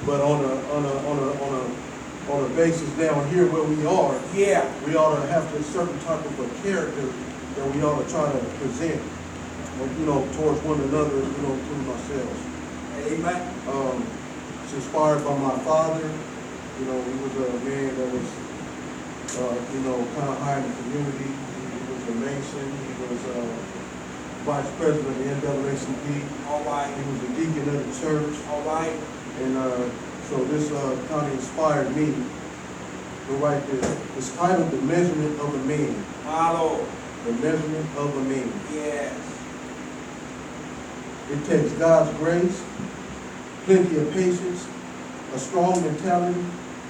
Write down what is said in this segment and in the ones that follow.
But on a basis down here where we are, Yeah. we ought to have a certain type of a character that we ought to try to present, towards one another, including ourselves. Amen. It's inspired by my father. He was a man that was, kind of high in the community. He was a Mason. He was vice president of the NAACP. All right. He was a deacon of the church. All right. And so this kind of inspired me to write this. It's titled The Measurement of a Man. My Lord. The Measurement of a Man. Yes. It takes God's grace, plenty of patience, a strong mentality,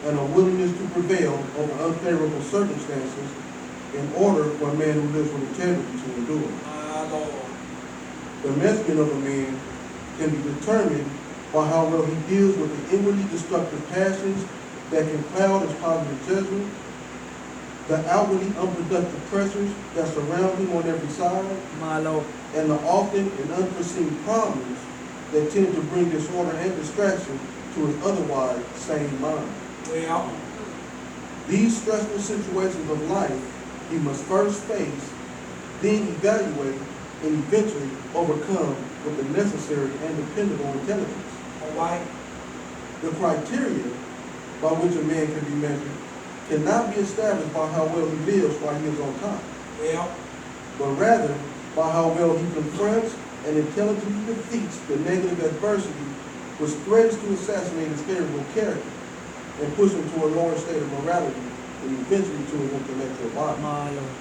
and a willingness to prevail over unfavorable circumstances in order for a man who lives with integrity to endure. My Lord. The measurement of a man can be determined by how well he deals with the inwardly destructive passions that can cloud his positive judgment, the outwardly unproductive pressures that surround him on every side, My Lord. and the often and unforeseen problems that tend to bring disorder and distraction to his otherwise sane mind. Well. These stressful situations of life he must first face, then evaluate, and eventually overcome with the necessary and dependable intelligence. All right. The criteria by which a man can be measured cannot be established by how well he lives while he is on top, Well. but rather by how well he confronts and intelligently defeats the negative adversity which threatens to assassinate his favorable character and push him to a lower state of morality and eventually to his intellectual body. My Lord.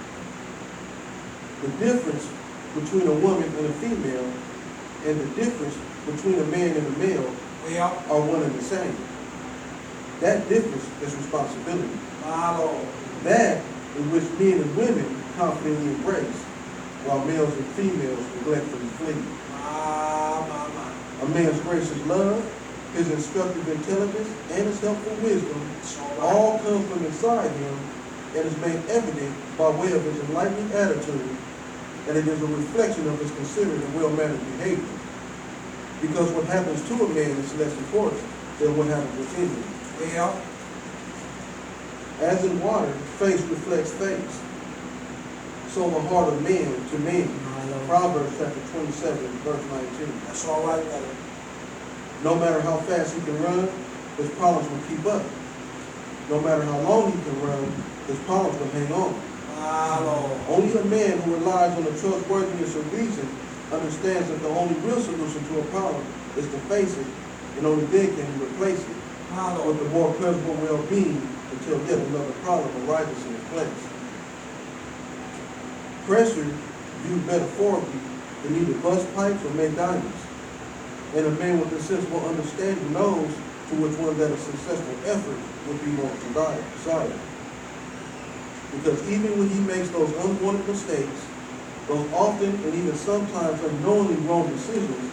The difference between a woman and a female and the difference between a man and a male Well. are one and the same. That difference is responsibility. My Lord. That in which men and women confidently embrace, while males and females neglectfully flee. My. A man's gracious love, his instructive intelligence, and his helpful wisdom all come from inside him and is made evident by way of his enlightening attitude, and it is a reflection of his considerate and well-mannered behavior. Because what happens to a man is less important than what happens within him. Well. As in water, face reflects face. So the heart of man to man. Proverbs chapter 27, verse 19. That's all right, brother. No matter how fast he can run, his problems will keep up. No matter how long he can run, his problems will hang on. My Lord. Only a man who relies on the trustworthiness of reason understands that the only real solution to a problem is to face it, and only then can he replace it My with Lord. a more pleasurable well-being until yet another problem arises in its place. Pressure, viewed metaphorically, can either bust pipes or make diamonds. And a man with a sensible understanding knows to which one that a successful effort would be more desired. Because even when he makes those unwanted mistakes, those often and even sometimes unknowingly wrong decisions,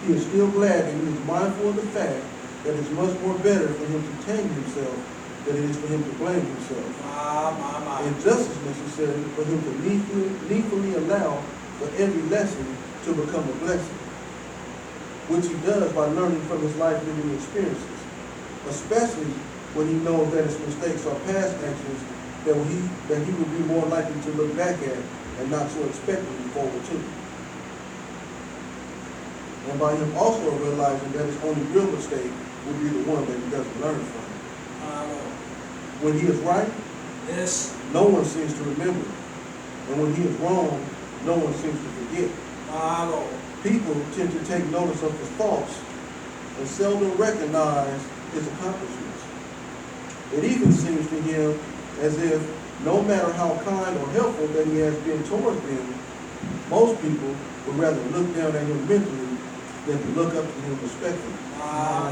he is still glad and he is mindful of the fact that it's much more better for him to tame himself than it is for him to blame himself. My. And just as necessary for him to needfully allow for every lesson to become a blessing, which he does by learning from his life-living experiences, especially when he knows that his mistakes are past actions that he would be more likely to look back at and not so expectantly forward to. And by him also realizing that his only real mistake would be the one that he doesn't learn from. My Lord. When he is right, Yes. no one seems to remember. And when he is wrong, no one seems to forget. My Lord. People tend to take notice of his faults and seldom recognize his accomplishments. It even seems to him as if no matter how kind or helpful that he has been towards them, most people would rather look down at him mentally than to look up to him respectfully. My.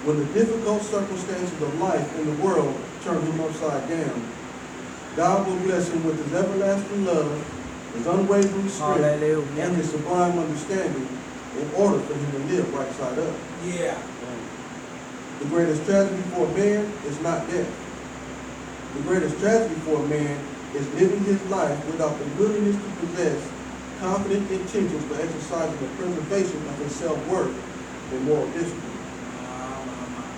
When the difficult circumstances of life in the world turn him upside down, God will bless him with his everlasting love, his unwavering strength, Hallelujah. and his sublime understanding in order for him to live right side up. Yeah. The greatest tragedy for a man is not death. The greatest tragedy for a man is living his life without the willingness to possess confident intentions for exercising the preservation of his self-worth and moral discipline.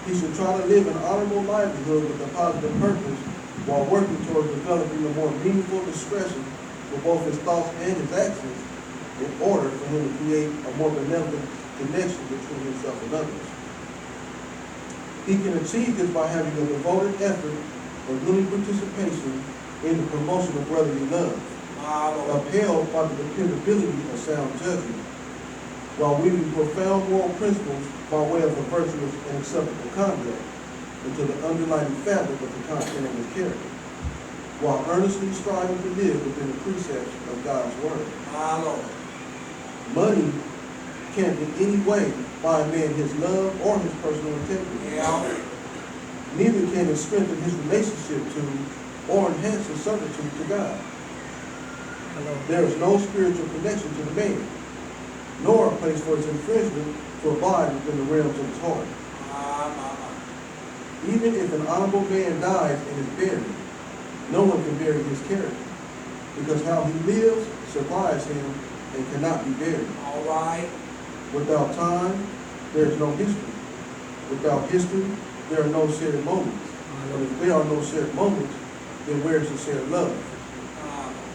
He should try to live an honorable livelihood with a positive purpose while working towards developing a more meaningful discretion for both his thoughts and his actions in order for him to create a more benevolent connection between himself and others. He can achieve this by having a devoted effort and willing participation in the promotion of brotherly love, upheld by the dependability of sound judgment, while weaving profound moral principles by way of a virtuous and acceptable conduct into the underlying fabric of the content of his character, while earnestly striving to live within the precepts of God's word. Money can't in any way buy a man his love or his personal integrity. Neither can it strengthen his relationship to or enhance his servitude to God. There is no spiritual connection to the man, nor a place for its infringement to abide within the realms of his heart. Even if an honorable man dies and is buried, no one can bury his character, because how he lives survives him and cannot be buried. Without time, there is no history. Without history, there are no shared moments. And if there are no shared moments, then where is the shared love?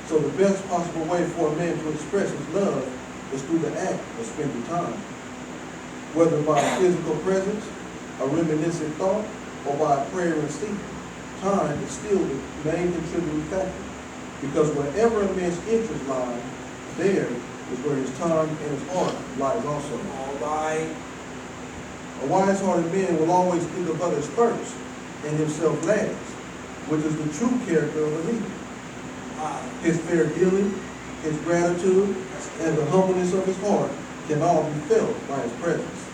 So the best possible way for a man to express his love is through the act of spending time. Whether by a physical presence, a reminiscent thought, or by a prayer and sleep, time is still the main contributing factor. Because wherever a man's interest lies, there is where his time and his heart lies also. A wise-hearted man will always think of others first and himself last, which is the true character of a leader. His fair dealing, his gratitude, and the humbleness of his heart can all be felt by his presence.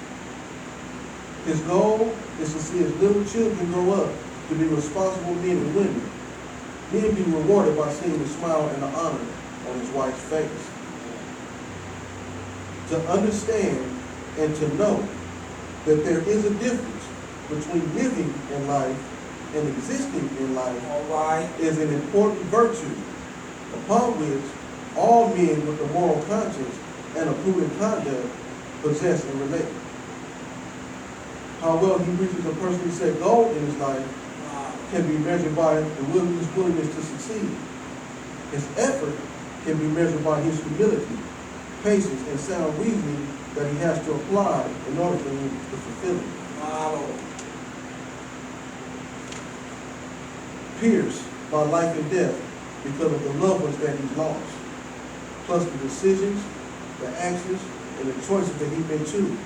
His goal is to see his little children grow up to be responsible men and women, then be rewarded by seeing the smile and the honor on his wife's face. To understand and to know that there is a difference between living in life and existing in life is an important virtue upon which all men with a moral conscience and a prudent conduct possess and relate. How well he reaches a personally set goal in his life can be measured by his willingness to succeed. His effort can be measured by his humility, patience, and sound reasoning that he has to apply in order for him to fulfill it. Pierced by life and death because of the loved ones that he's lost, plus the decisions, the actions, and the choices that he may choose.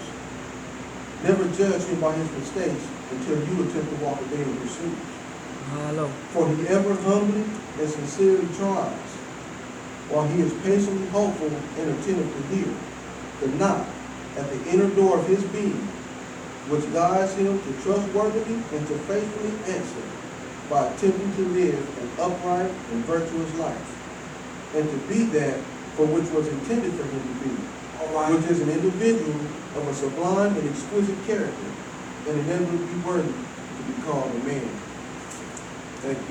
Never judge him by his mistakes until you attempt to walk a day in his shoes. For he ever humbly and sincerely tries, while he is patiently hopeful and attentive to hear the knock at the inner door of his being, which guides him to trustworthily and to faithfully answer by attempting to live an upright and virtuous life, and to be that for which was intended for him to be, which is an individual of a sublime and exquisite character, and inevitably worthy to be called a man. Thank you.